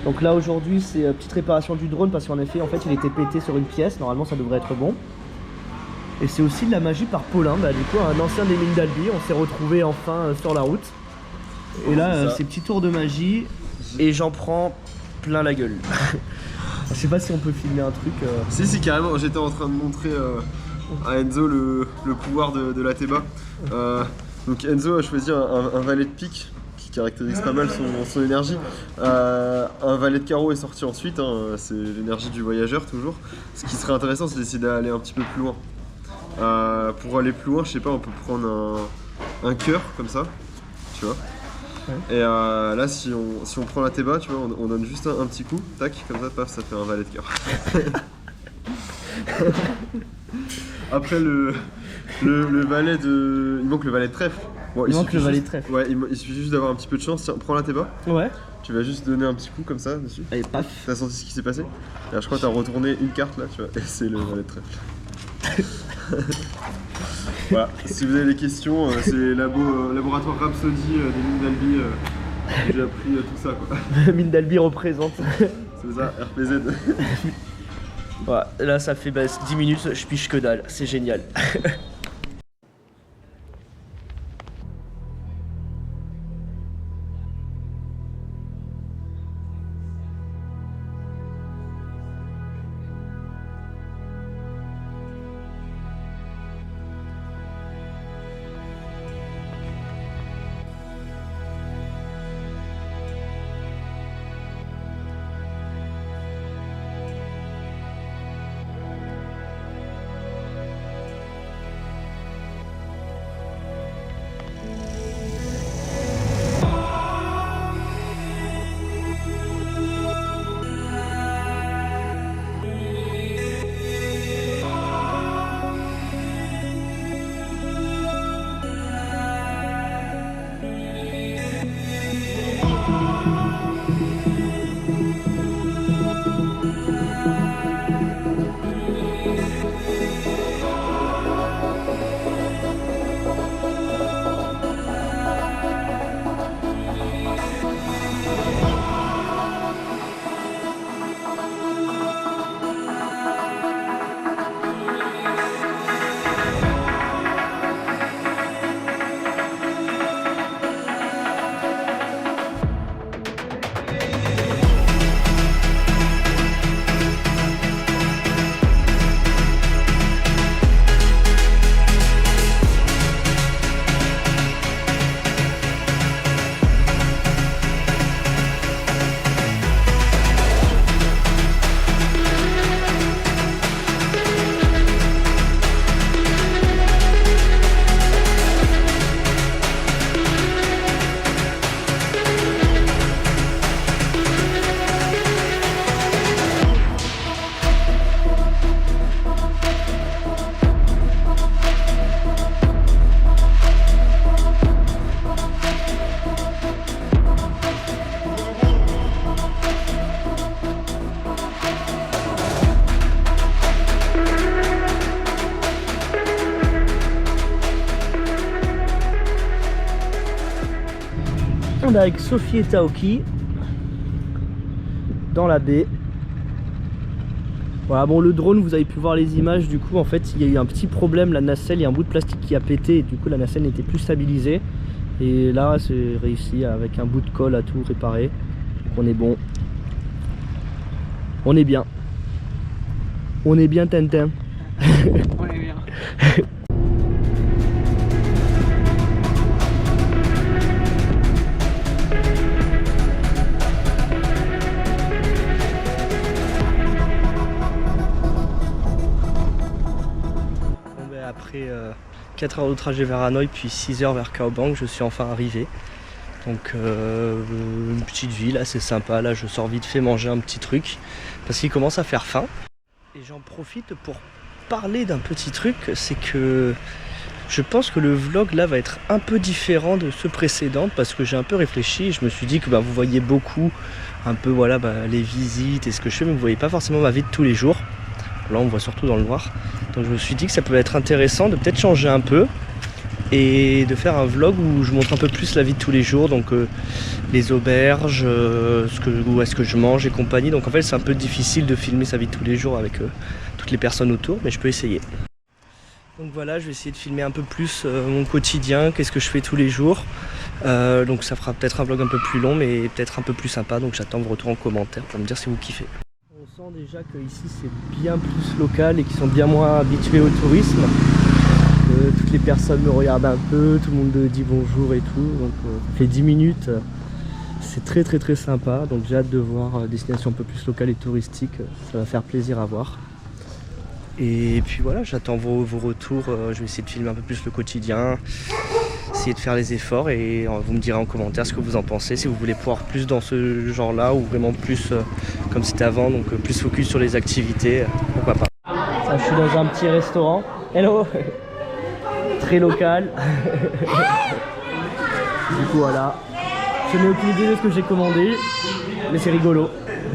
Donc là aujourd'hui c'est petite réparation du drone parce qu'en effet en fait il était pété sur une pièce, normalement ça devrait être bon. Et c'est aussi de la magie par Paulin, du coup un ancien des mines d'Albi, on s'est retrouvé enfin sur la route. Et là c'est petit tour de magie et j'en prends plein la gueule. Je sais pas si on peut filmer un truc. Si carrément, j'étais en train de montrer à Enzo le pouvoir de la Teba. Donc Enzo a choisi un valet de pique qui caractérise pas mal son énergie. Un valet de carreau est sorti ensuite, hein, c'est l'énergie du voyageur toujours. Ce qui serait intéressant c'est d'essayer d'aller un petit peu plus loin. Pour aller plus loin, je sais pas, on peut prendre un cœur comme ça, tu vois. Ouais. Et là si on prend la Teba, tu vois, on donne juste un petit coup, tac, comme ça, paf, ça fait un valet de cœur. Après le valet de... Il manque le valet de trèfle. Bon, il manque le valet de trèfle. Ouais, il suffit juste d'avoir un petit peu de chance. Tiens, prends la Teba. Ouais. Tu vas juste donner un petit coup comme ça dessus. Allez, paf. T'as senti ce qui s'est passé? Alors, je crois que t'as retourné une carte là, tu vois, et c'est le valet de trèfle. Voilà, si vous avez des questions, c'est laboratoire Rhapsody des mines d'Albi. J'ai appris tout ça quoi. Mine d'Albi représente. C'est ça, RPZ. Voilà, là ça fait 10 minutes, je piche que dalle, c'est génial. On est avec Sophie et Taoki dans la baie. Voilà, bon, le drone, vous avez pu voir les images, du coup en fait il y a eu un petit problème, la nacelle, il y a un bout de plastique qui a pété et du coup la nacelle n'était plus stabilisée. Et là c'est réussi avec un bout de colle à tout réparer. Donc on est bon. On est bien. On est bien Tintin. On est bien. Après 4 heures de trajet vers Hanoï puis 6 heures vers Cao Bang, je suis enfin arrivé. Donc une petite ville assez sympa, là je sors vite fait manger un petit truc parce qu'il commence à faire faim. Et j'en profite pour parler d'un petit truc, c'est que je pense que le vlog là va être un peu différent de ceux précédents parce que j'ai un peu réfléchi et je me suis dit que vous voyez beaucoup un peu voilà les visites et ce que je fais, mais vous voyez pas forcément ma vie de tous les jours. Là on voit surtout dans le noir. Donc je me suis dit que ça pouvait être intéressant de peut-être changer un peu et de faire un vlog où je montre un peu plus la vie de tous les jours, donc les auberges, où est-ce que je mange et compagnie. Donc en fait c'est un peu difficile de filmer sa vie de tous les jours avec toutes les personnes autour, mais je peux essayer. Donc voilà, je vais essayer de filmer un peu plus mon quotidien, qu'est-ce que je fais tous les jours. Donc ça fera peut-être un vlog un peu plus long, mais peut-être un peu plus sympa, donc j'attends vos retours en commentaire pour me dire si vous kiffez. On sent déjà que ici c'est bien plus local et qu'ils sont bien moins habitués au tourisme. Toutes les personnes me regardent un peu, tout le monde dit bonjour et tout, donc ça fait 10 minutes, c'est très sympa, donc j'ai hâte de voir destination un peu plus locale et touristique, ça va faire plaisir à voir. Et puis voilà, j'attends vos retours, je vais essayer de filmer un peu plus le quotidien, essayer de faire les efforts et vous me direz en commentaire ce que vous en pensez, si vous voulez voir plus dans ce genre là ou vraiment plus comme c'était avant, donc plus focus sur les activités, pourquoi pas. Ça, je suis dans un petit restaurant, hello. Très local. Du coup voilà, je n'ai aucune idée de ce que j'ai commandé, mais c'est rigolo.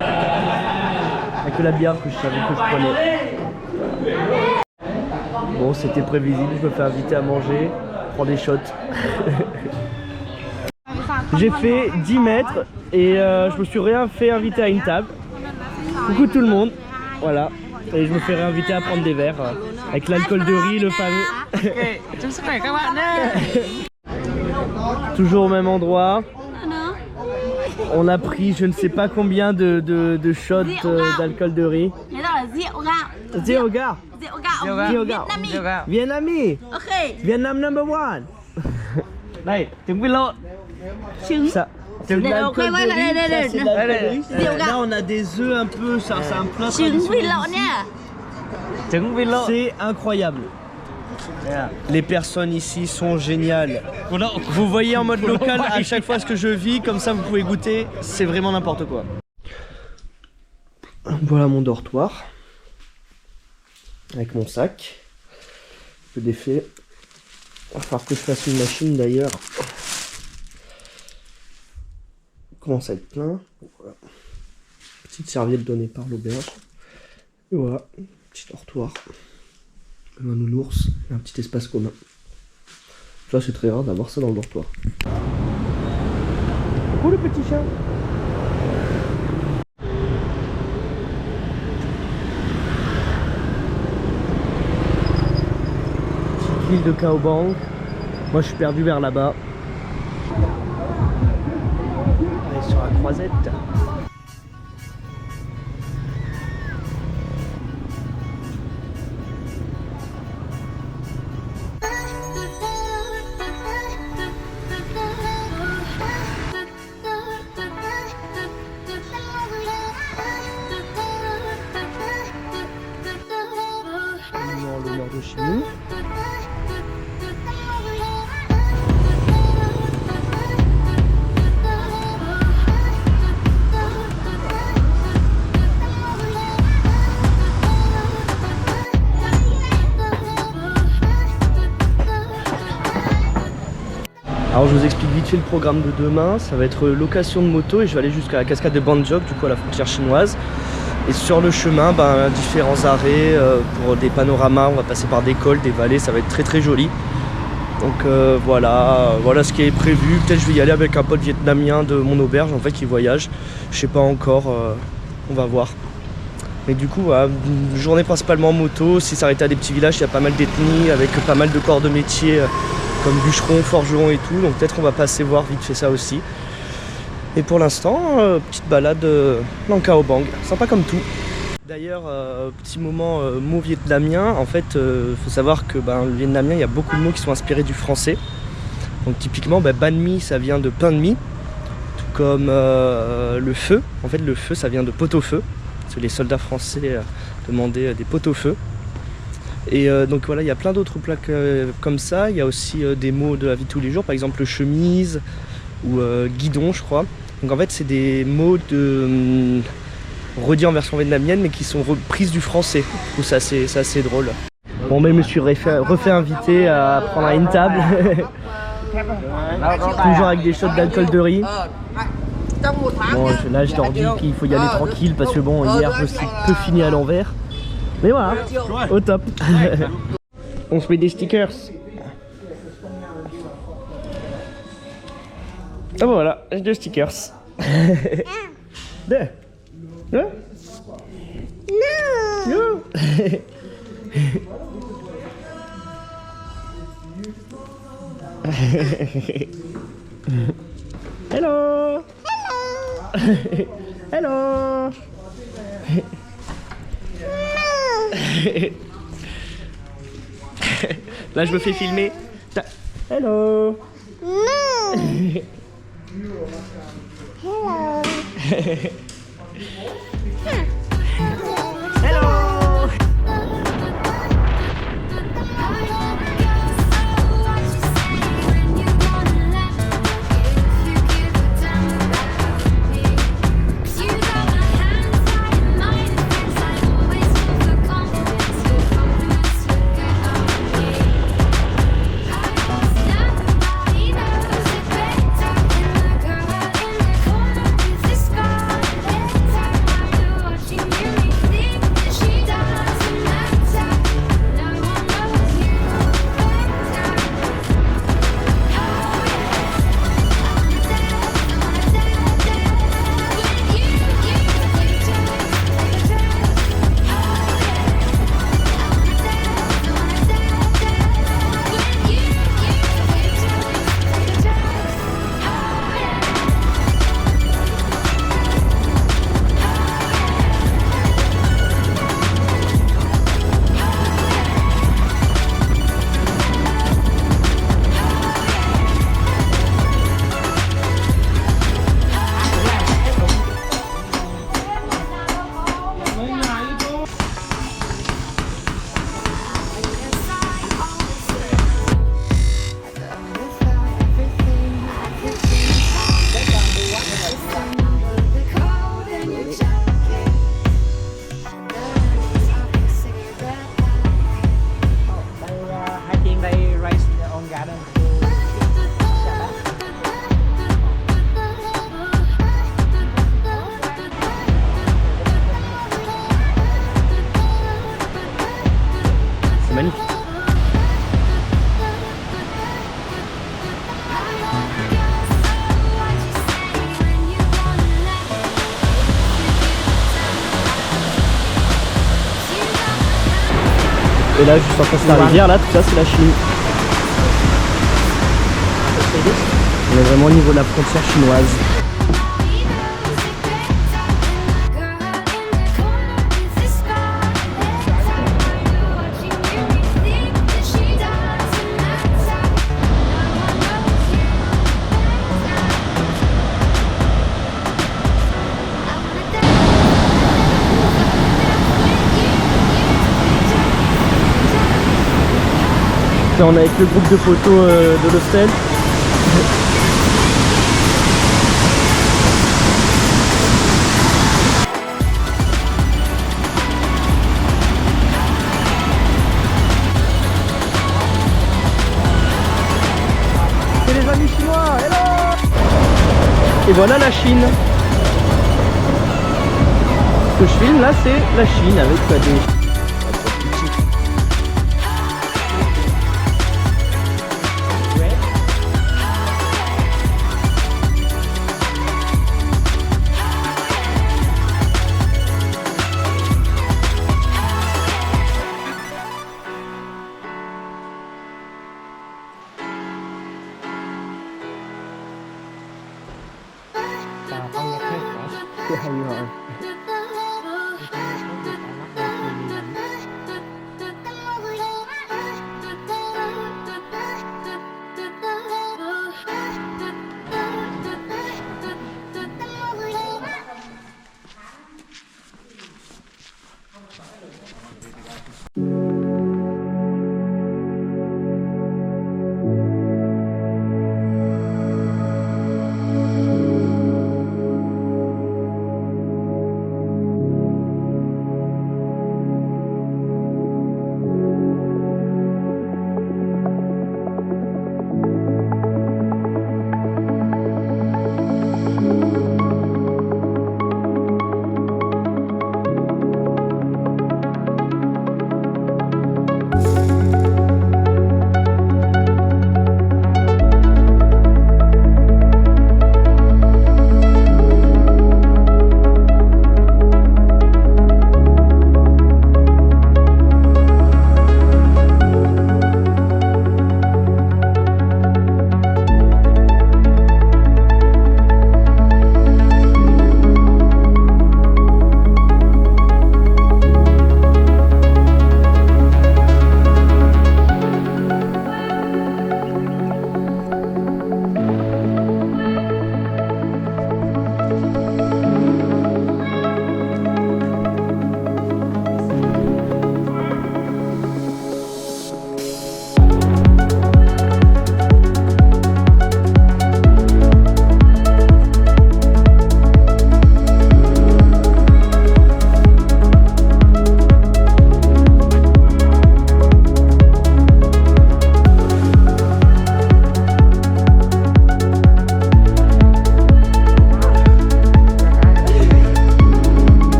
Avec la bière que je savais que je prenais. Bon, c'était prévisible, je me fais inviter à manger, prends des shots. J'ai fait 10 mètres et je me suis fait inviter à une table. Coucou tout le monde, voilà. Et je me fais réinviter à prendre des verres avec l'alcool de riz, le fameux. Toujours au même endroit. On a pris je ne sais pas combien de shots d'alcool de riz. Zéoga. Vietnamese. Vietnam number one. Đây, trứng vịt lộn. Ça. C'est de l'alcool de riz. Là on a des œufs un peu, c'est un plat traditionnel. C'est incroyable. Les personnes ici sont géniales. Vous voyez en mode local à chaque fois ce que je vis, comme ça vous pouvez goûter, c'est vraiment n'importe quoi. Voilà mon dortoir. Avec mon sac. Un peu défait. Il va falloir que je fasse une machine d'ailleurs. Commence à être plein. Voilà. Petite serviette donnée par l'auberge. Et voilà, petit dortoir. Un nounours et un petit espace commun. Ça c'est très rare d'avoir ça dans le dortoir. Coucou le petit chat. Petite ville de Cao Bang. Moi je suis perdu vers là-bas. On est sur la croisette. Chez nous. Alors je vous explique vite fait le programme de demain, ça va être location de moto et je vais aller jusqu'à la cascade de Ban Giok, du coup à la frontière chinoise. Et sur le chemin, différents arrêts pour des panoramas, on va passer par des cols, des vallées, ça va être très joli. Donc voilà ce qui est prévu. Peut-être je vais y aller avec un pote vietnamien de mon auberge en fait qui voyage. Je sais pas encore, on va voir. Mais du coup, voilà, une journée principalement en moto. Si s'arrêter à des petits villages, il y a pas mal d'ethnies avec pas mal de corps de métier comme bûcherons, forgerons et tout. Donc peut-être on va passer voir vite fait ça aussi. Et pour l'instant, petite balade dans Cao Bang, sympa comme tout. D'ailleurs, petit moment mot vietnamien, en fait, faut savoir que le vietnamien, il y a beaucoup de mots qui sont inspirés du français. Donc typiquement, banh mi, ça vient de pain de mie, tout comme le feu. En fait, le feu, ça vient de pot-au-feu, parce que les soldats français demandaient des pot-au-feu. Et donc voilà, il y a plein d'autres plats comme ça. Il y a aussi des mots de la vie de tous les jours, par exemple chemise ou guidon, je crois. Donc en fait c'est des mots redits en version vietnamienne mais qui sont reprises du français. Du coup c'est assez drôle. Bon mais je me suis refait inviter à prendre à une table. Toujours avec des shots d'alcool de riz. Bon là je leur dis qu'il faut y aller tranquille parce que bon hier je suis peu fini à l'envers. Mais voilà, au top. On se met des stickers. Ah voilà, j'ai 2 stickers. Deux. Hein? Non. Hello. Hello. Là, je me fais filmer. Hello. Hello. C'est magnifique. Et là, juste en face de la rivière, là, tout ça, c'est la Chine. On est vraiment au niveau de la frontière chinoise. Là, on est avec le groupe de photos de l'hostel. C'est les amis chinois, hello. Et voilà la Chine. Ce que je filme là, c'est la Chine avec des... Yeah, you are.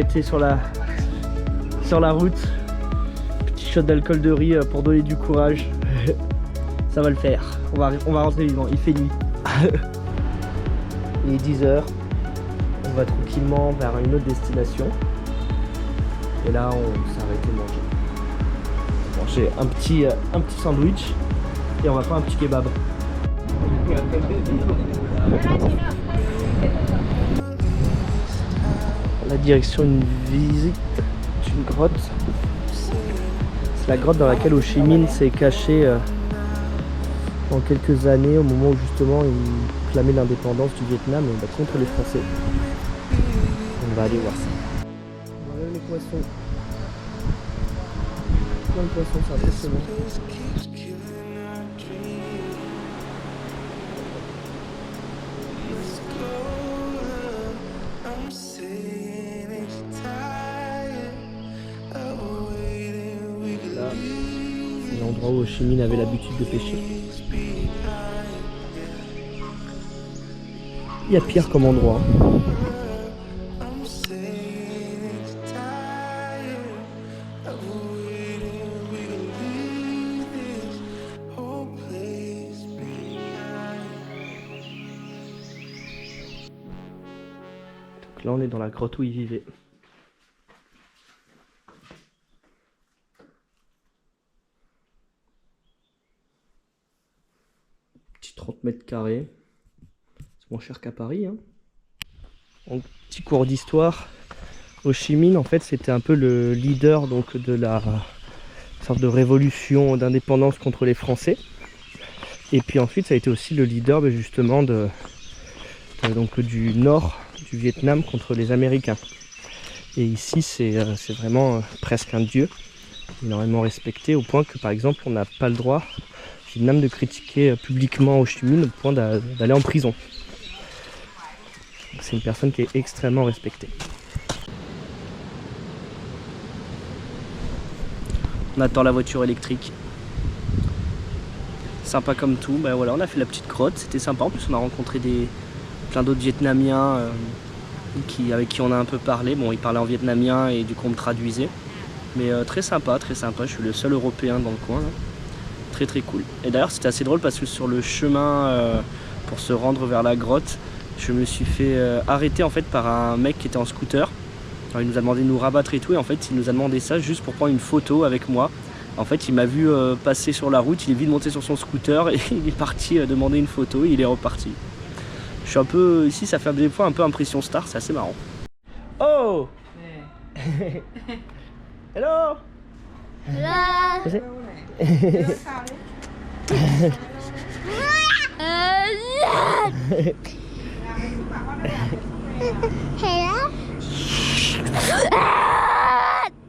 arrêté sur la route. Petit shot d'alcool de riz pour donner du courage. Ça va le faire. On va rentrer vivant. Il fait nuit. Il est 10h. On va tranquillement vers une autre destination. Et là, on s'est arrêté manger. Un petit sandwich. Et on va faire un petit kebab. La direction d'une visite d'une grotte. C'est la grotte dans laquelle Ho Chi Minh s'est caché dans quelques années, au moment où justement il clamait l'indépendance du Vietnam contre les Français. On va aller voir ça. Voilà les poissons. Plein de poissons, c'est impressionnant. Là, c'est l'endroit où Ho Chi Minh avait l'habitude de pêcher. Il y a pire comme endroit. Donc là on est dans la grotte où il vivait. Petit 30 mètres carrés. Moins cher qu'à Paris. Hein. Donc, petit cours d'histoire. Ho Chi Minh, en fait, c'était un peu le leader donc, de la sorte de révolution d'indépendance contre les Français. Et puis ensuite, ça a été aussi le leader justement donc, du nord du Vietnam contre les Américains. Et ici, c'est vraiment presque un dieu, énormément respecté, au point que, par exemple, on n'a pas le droit, au Vietnam, de critiquer publiquement Ho Chi Minh au point d'aller en prison. C'est une personne qui est extrêmement respectée. On attend la voiture électrique. Sympa comme tout. Ben voilà, on a fait la petite grotte, c'était sympa. En plus, on a rencontré plein d'autres Vietnamiens avec qui on a un peu parlé. Bon, ils parlaient en vietnamien et du coup, on me traduisait. Mais très sympa, très sympa. Je suis le seul Européen dans le coin. Là. Très très cool. Et d'ailleurs, c'était assez drôle parce que sur le chemin pour se rendre vers la grotte, je me suis fait arrêter en fait par un mec qui était en scooter. Alors, il nous a demandé de nous rabattre et tout, et en fait il nous a demandé ça juste pour prendre une photo avec moi. En fait il m'a vu passer sur la route, il est vite monté sur son scooter et il est parti demander une photo et il est reparti. Je suis un peu ici, ça fait des fois un peu impression star, c'est assez marrant. Oh hello. Hello.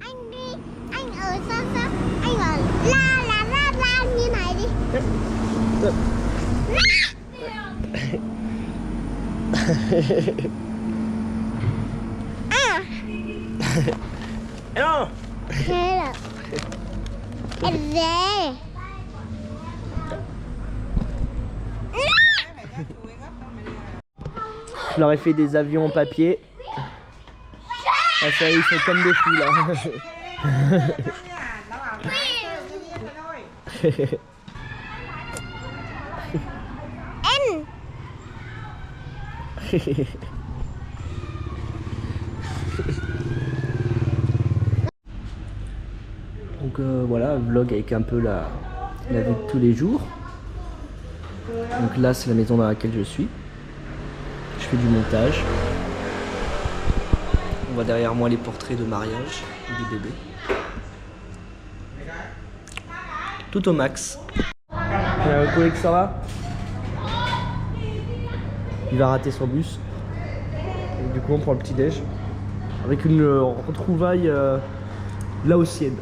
Anh đi, anh ở xa xa, anh ở la như này đi. Hello. Hello. Em về. Je leur ai fait des avions en papier. Ah, ça, ils sont comme des fous là. Donc voilà, vlog avec un peu la vie de tous les jours. Donc là c'est la maison dans laquelle je suis. Je fais du montage. On voit derrière moi les portraits de mariage ou des bébés. Tout au max. Il y a un collègue ça va. Il va rater son bus. Et du coup on prend le petit déj. Avec une retrouvaille laotienne.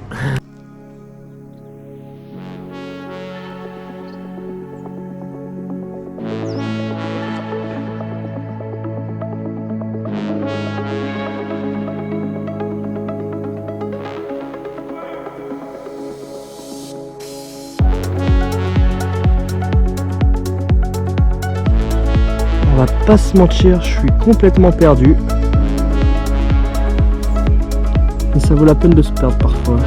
On va pas se mentir, je suis complètement perdu. Ça vaut la peine de se perdre parfois.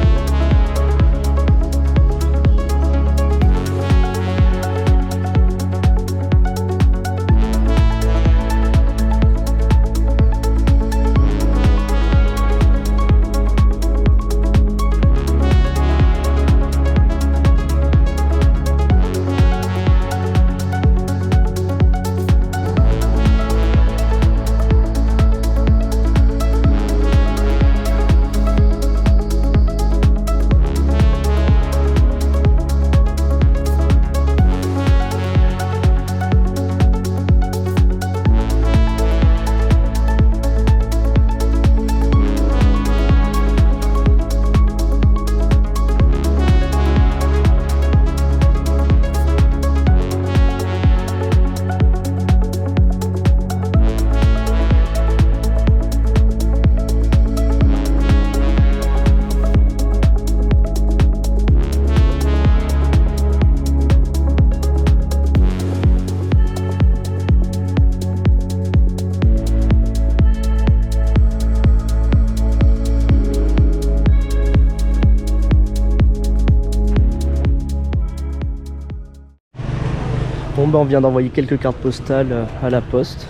Bon ben on vient d'envoyer quelques cartes postales à la poste.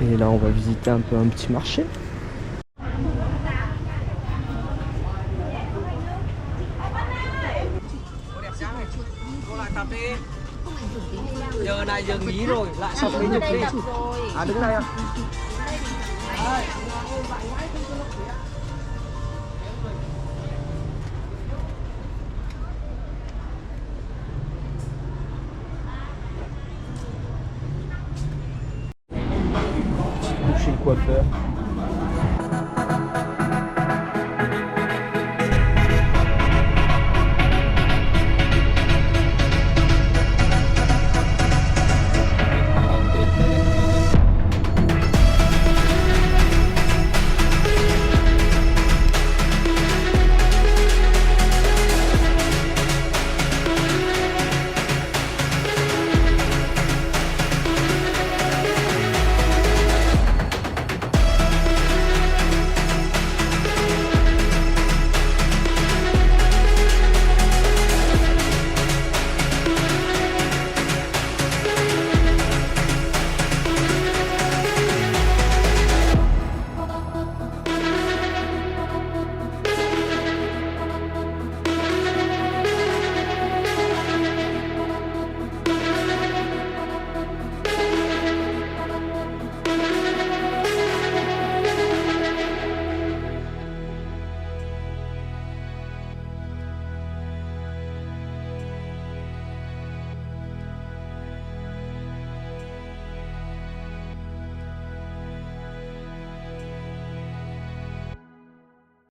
Et là on va visiter un peu un petit marché. Giờ này giờ nghỉ rồi, lại xong đến chụp đi. À đứng đây à? Chez le coiffeur.